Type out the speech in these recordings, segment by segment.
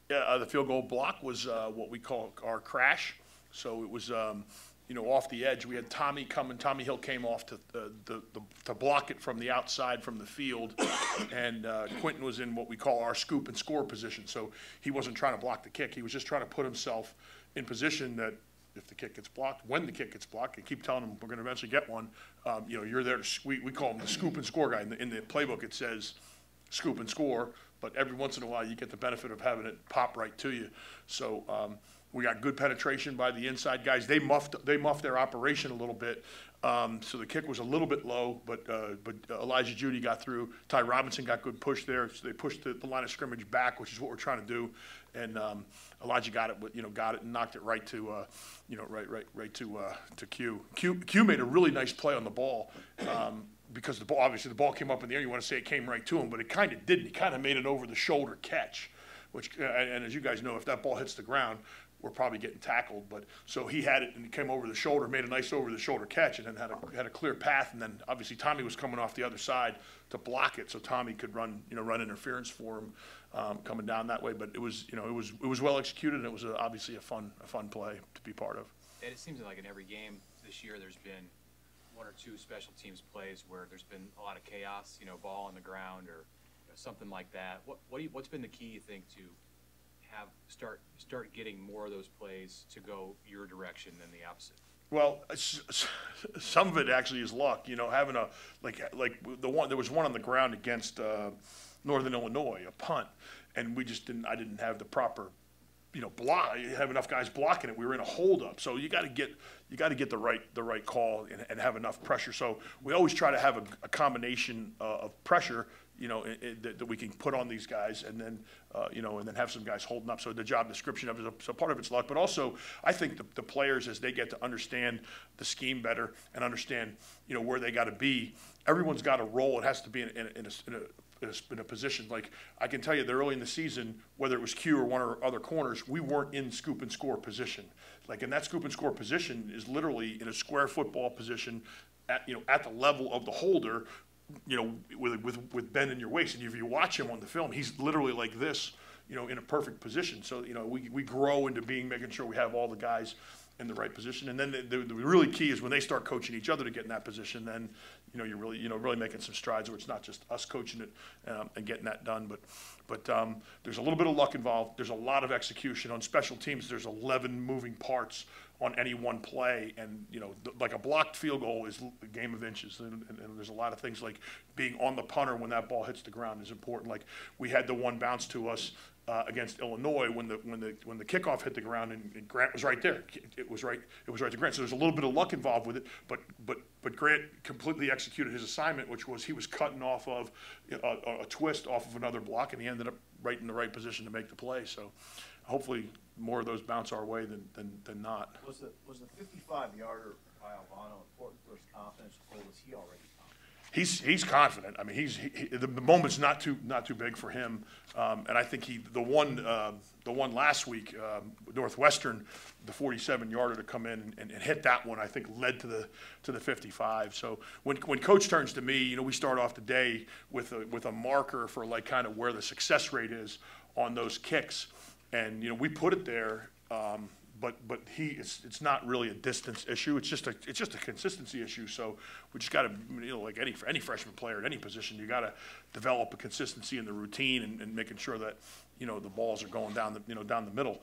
The field goal block was what we call our crash. So it was, off the edge. We had Tommy coming. Tommy Hill came off to block it from the outside from the field, and Quentin was in what we call our scoop and score position. So he wasn't trying to block the kick. He was just trying to put himself in position that if the kick gets blocked, when the kick gets blocked, and keep telling him we're going to eventually get one. You're there to. We call him the scoop and score guy. In the playbook, it says scoop and score, but every once in a while you get the benefit of having it pop right to you. So we got good penetration by the inside guys. They muffed their operation a little bit, so the kick was a little bit low, but Elijah Judy got through. Ty Robinson got good push there, so they pushed the line of scrimmage back, which is what we're trying to do. And Elijah got it, got it and knocked it right to, right to Q. Q made a really nice play on the ball. Because obviously the ball came up in the air, you want to say it came right to him, but it kind of didn't. He kind of made an over-the-shoulder catch, which, and as you guys know, if that ball hits the ground, we're probably getting tackled. But so he had it and he came over the shoulder, made a nice over-the-shoulder catch, and then had a clear path. And then obviously Tommy was coming off the other side to block it, so Tommy could run interference for him coming down that way. But it was well executed, and it was obviously a fun play to be part of. And it seems like in every game this year, there's been one or two special teams plays where there's been a lot of chaos, ball on the ground or something like that. What's been the key, you think, to have start getting more of those plays to go your direction than the opposite? Well, some of it actually is luck. Having there was one on the ground against Northern Illinois, a punt, and I didn't have the proper have enough guys blocking it. We were in a holdup, so you got to get the right call and have enough pressure. So we always try to have a combination of pressure, that we can put on these guys, and then and then have some guys holding up. So the job description of it, so part of it's luck, but also I think the players, as they get to understand the scheme better and understand where they got to be, everyone's got a role. It has to be in a position. Like I can tell you that early in the season, whether it was Q or one or other corners, we weren't in scoop and score position. Like in that scoop and score position is literally in a square football position at the level of the holder, with bend in your waist. And if you watch him on the film, he's literally like this, in a perfect position. So we grow into making sure we have all the guys in the right position. And then the really key is when they start coaching each other to get in that position, then you're really making some strides where it's not just us coaching it and getting that done. But there's a little bit of luck involved. There's a lot of execution on special teams. There's 11 moving parts on any one play, and like a blocked field goal is a game of inches. And there's a lot of things like being on the punter when that ball hits the ground is important. Like we had the one bounce to us against Illinois when the kickoff hit the ground, and Grant was right there. It was right to Grant. So there's a little bit of luck involved with it, but Grant completely executed his assignment, which was he was cutting off of a twist off of another block, and he ended up right in the right position to make the play. So hopefully more of those bounce our way than not. Was the 55-yarder by Albano important for his confidence, or was he already confident? He's confident. I mean, the moment's not too big for him, and I think the one last week, Northwestern, the 47-yarder to come in and hit that one, I think led to the 55. So when Coach turns to me, we start off the day with a marker for like kind of where the success rate is on those kicks, and we put it there. But it's not really a distance issue. It's just a consistency issue. So we just got to, like any freshman player at any position, you got to develop a consistency in the routine and making sure that the balls are going down the middle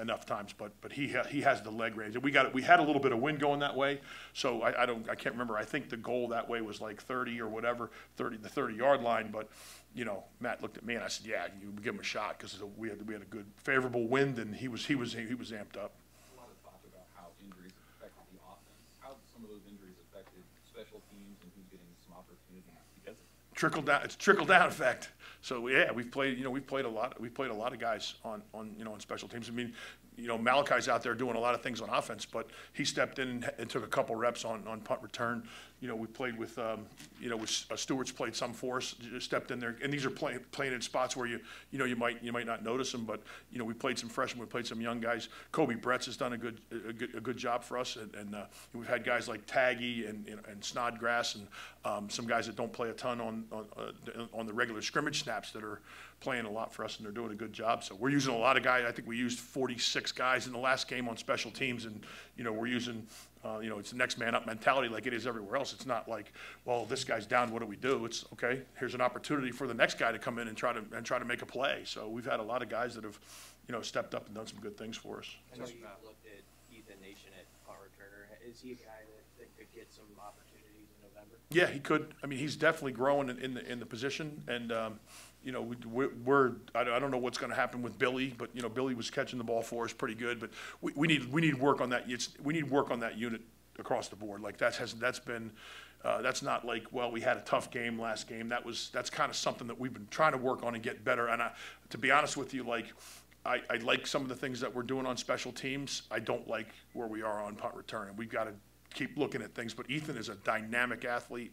enough times. But he has the leg range. And we had a little bit of wind going that way. So I can't remember. I think the goal that way was like 30 or whatever, the 30-yard line. But Matt looked at me and I said, "Yeah, you give him a shot," because we had a good favorable wind, and he was amped up. A lot of talk about how injuries affected the offense. How some of those injuries affected special teams and who's getting some opportunities because of it? Trickle down. It's trickle down effect. So yeah, we've played a lot of guys on special teams. I mean, Malachi's out there doing a lot of things on offense, but he stepped in and took a couple reps on punt return. We played with, Stewart's played some for us, just stepped in there, and these are playing in spots where you might not notice them, but we played some freshmen, we played some young guys. Kobe Bretz has done a good job for us, and we've had guys like Taggy and Snodgrass and some guys that don't play a ton on the regular scrimmage snaps that are playing a lot for us, and they're doing a good job. So we're using a lot of guys. I think we used 46 guys in the last game on special teams, and we're using. It's the next man up mentality like it is everywhere else. It's not like, well, this guy's down, what do we do? It's okay, here's an opportunity for the next guy to come in and try to make a play. So we've had a lot of guys that have, stepped up and done some good things for us. I know you looked at Ethan Nation at punt returner. Is he a guy that could get some opportunities in November? Yeah, he could. I mean, he's definitely growing in the position, and I don't know what's going to happen with Billy, but Billy was catching the ball for us pretty good. But we need work on that. We need work on that unit across the board. Like that's not like, well, we had a tough game last game. That's kind of something that we've been trying to work on and get better. And to be honest with you, like I like some of the things that we're doing on special teams. I don't like where we are on punt return, and we've got to keep looking at things. But Ethan is a dynamic athlete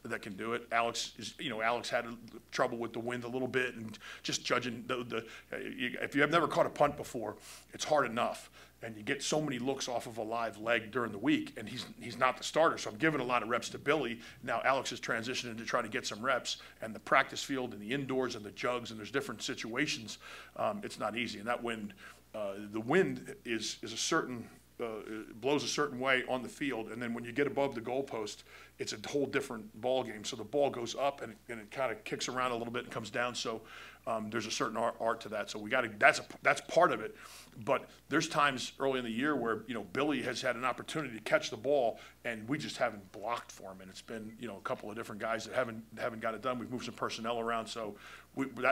that can do it. Alex had trouble with the wind a little bit, and just judging if you have never caught a punt before, it's hard enough, and you get so many looks off of a live leg during the week, and he's not the starter. So I'm giving a lot of reps to Billy. Now Alex is transitioning to try to get some reps, and the practice field and the indoors and the jugs, and there's different situations. It's not easy, and that wind, the wind is a certain. It blows a certain way on the field, and then when you get above the goalpost, it's a whole different ball game. So the ball goes up and it kind of kicks around a little bit and comes down. So there's a certain art to that. So we got to. That's part of it. But there's times early in the year where Billy has had an opportunity to catch the ball, and we just haven't blocked for him. And it's been a couple of different guys that haven't got it done. We've moved some personnel around, so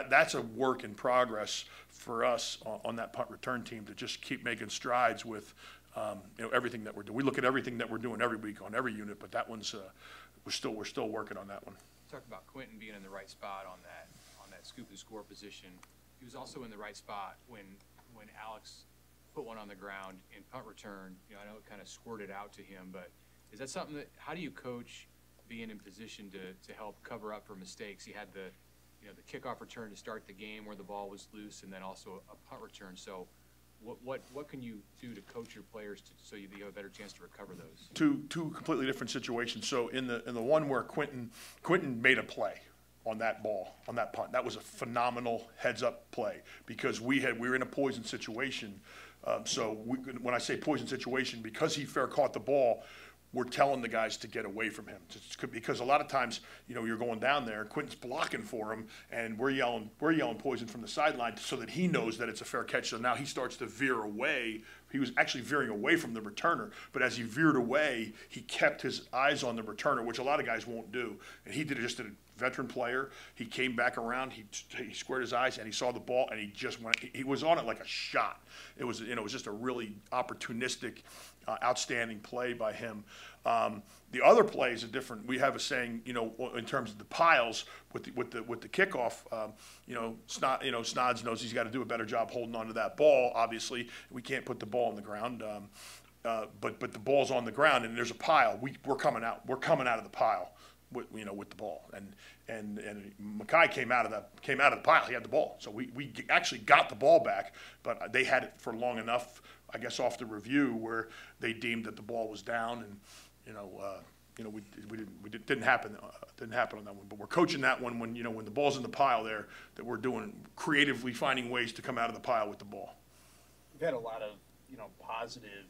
that's a work in progress for us on that punt return team to just keep making strides with. Everything that we're doing. We look at everything that we're doing every week on every unit, but that one's we're still working on that one. Talk about Quentin being in the right spot on that scoop and score position. He was also in the right spot when Alex put one on the ground in punt return. I know it kind of squirted out to him, but is that something that, how do you coach being in position to help cover up for mistakes? He had the kickoff return to start the game where the ball was loose, and then also a punt return. So what can you do to coach your players so you have a better chance to recover those? Two completely different situations. So in the one where Quentin made a play on that ball, on that punt, that was a phenomenal heads-up play because we were in a poison situation. When I say poison situation, because he fair caught the ball, we're telling the guys to get away from him because a lot of times, you're going down there and Quentin's blocking for him, and we're yelling poison from the sideline so that he knows that it's a fair catch. So now he starts to veer away. He was actually veering away from the returner, but as he veered away, he kept his eyes on the returner, which a lot of guys won't do. And he did it just a veteran player. He came back around, he squared his eyes, and he saw the ball, and he just went. He was on it like a shot. It was just a really opportunistic, outstanding play by him. The other play is different. We have a saying, in terms of the piles with the kickoff. Snods knows he's got to do a better job holding on to that ball. Obviously, we can't put the ball on the ground, but the ball's on the ground and there's a pile. We're coming out. We're coming out of the pile with the ball. And Mackay came out of the pile. He had the ball, so we actually got the ball back, but they had it for long enough, I guess, off the review where they deemed that the ball was down, and it didn't happen on that one. But we're coaching that one when the ball's in the pile there, that we're doing creatively finding ways to come out of the pile with the ball. We've had a lot of positive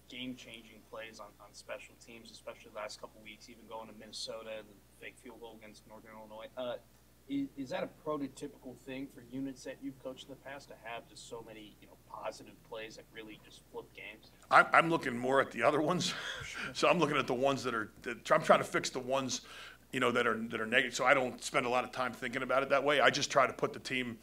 game-changing plays on special teams, especially the last couple of weeks, even going to Minnesota, the fake field goal against Northern Illinois. Is that a prototypical thing for units that you've coached in the past to have just so many positive plays that really just flip games? I'm looking more at the other ones. So I'm looking at the ones I'm trying to fix the ones that are negative. So I don't spend a lot of time thinking about it that way. I just try to put the team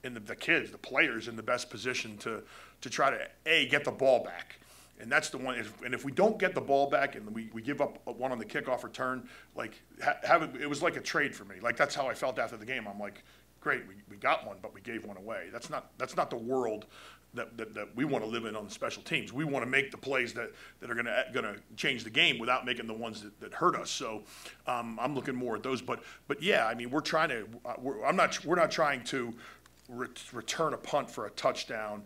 and the kids, the players, in the best position to try to get the ball back. And that's the one. And if we don't get the ball back and we give up one on the kickoff return, it was like a trade for me. Like, that's how I felt after the game. I'm like, great, we got one, but we gave one away. That's not the world that we want to live in on the special teams. We want to make the plays that are going to change the game without making the ones that hurt us. So I'm looking more at those. But yeah, I mean, we're not trying to return a punt for a touchdown,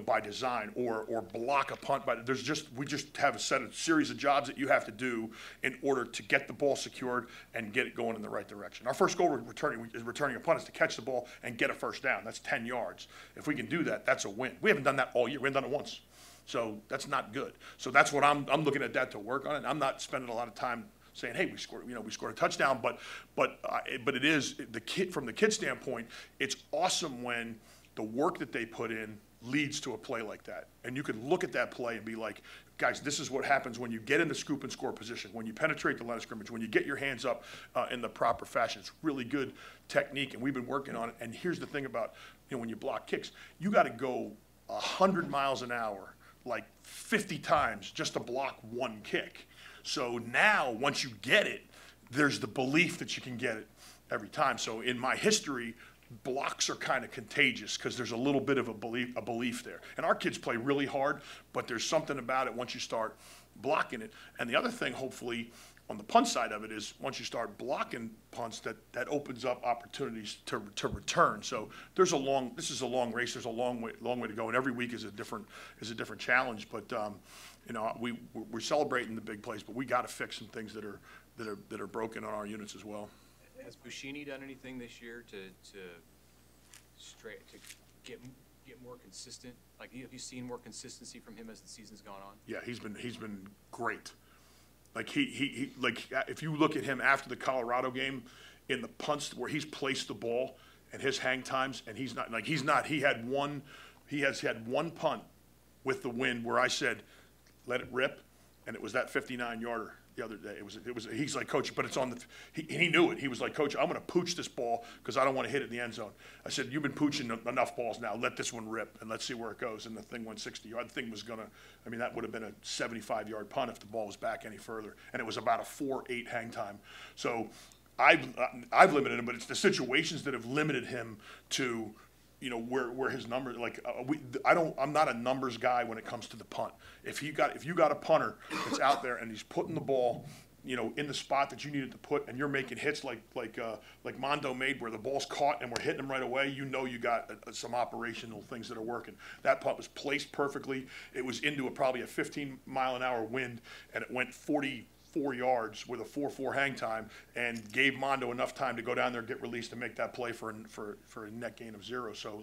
by design, or block a punt. But we just have a series of jobs that you have to do in order to get the ball secured and get it going in the right direction. Our first goal returning a punt is to catch the ball and get a first down. That's 10 yards. If we can do that, that's a win. We haven't done that all year. We haven't done it once. So that's not good. So that's what I'm looking at that to work on it. I'm not spending a lot of time saying, hey, we scored a touchdown, but it is from the kid standpoint, it's awesome when the work that they put in leads to a play like that. And you can look at that play and be like, guys, this is what happens when you get into scoop and score position, when you penetrate the line of scrimmage, when you get your hands up in the proper fashion. It's really good technique, and we've been working on it. And here's the thing about, when you block kicks, you got to go 100 miles an hour, like 50 times just to block one kick. So now, once you get it, there's the belief that you can get it every time. So in my history, blocks are kind of contagious because there's a little bit of a belief there. And our kids play really hard, but there's something about it once you start blocking it. And the other thing, hopefully, on the punt side of it is once you start blocking punts, that opens up opportunities to return. So this is a long race. There's a long way to go, and every week is a different challenge. But we're celebrating the big plays, but we got to fix some things that are broken on our units as well. Has Buschini done anything this year to get more consistent? Like, have you seen more consistency from him as the season's gone on? Yeah, he's been great. Like if you look at him after the Colorado game, in the punts where he's placed the ball and his hang times, and he has had one punt with the wind where I said, let it rip, and it was that 59-yarder. The other day, he's like, coach, but it's on he knew it. He was like, coach, I'm going to pooch this ball because I don't want to hit it in the end zone. I said, you've been pooching enough balls now. Let this one rip and let's see where it goes. And the thing went 60 yards. The thing was that would have been a 75-yard punt if the ball was back any further. And it was about a 4.8 hang time. So I've limited him, but it's the situations that have limited him to, where his number, I'm not a numbers guy when it comes to the punt. If you got a punter that's out there and he's putting the ball, in the spot that you needed to put, and you're making hits like Mondo made, where the ball's caught and we're hitting him right away, you got some operational things that are working. That punt was placed perfectly. It was into probably a 15-mile-an-hour wind, and it went 44 yards with a 4.4 hang time, and gave Mondo enough time to go down there, get released, and make that play for a net gain of 0. So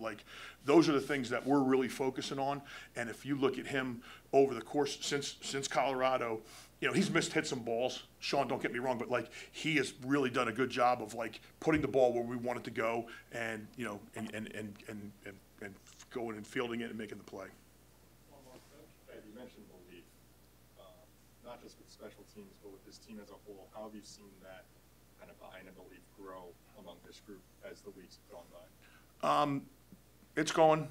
those are the things that we're really focusing on. And if you look at him over the course since Colorado, he's missed some balls. Sean, don't get me wrong, but he has really done a good job of putting the ball where we want it to go, and and going and fielding it and making the play. You mentioned belief, not just with special teams, but with this team as a whole. How have you seen that kind of buy-in and belief grow among this group as the weeks have gone by? It's going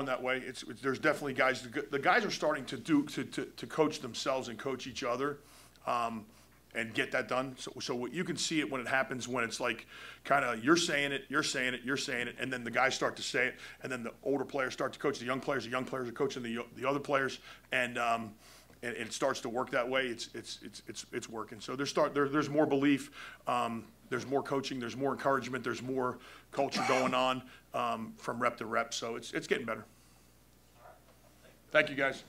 that way. There's definitely guys. The guys are starting to coach themselves and coach each other, and get that done. So you can see it when it happens, when it's kind of you're saying it, and then the guys start to say it, and then the older players start to coach the young players are coaching the other players, and it starts to work that way. It's working. So there's more belief. There's more coaching. There's more encouragement. There's more culture going on from rep to rep. So it's getting better. Thank you, guys.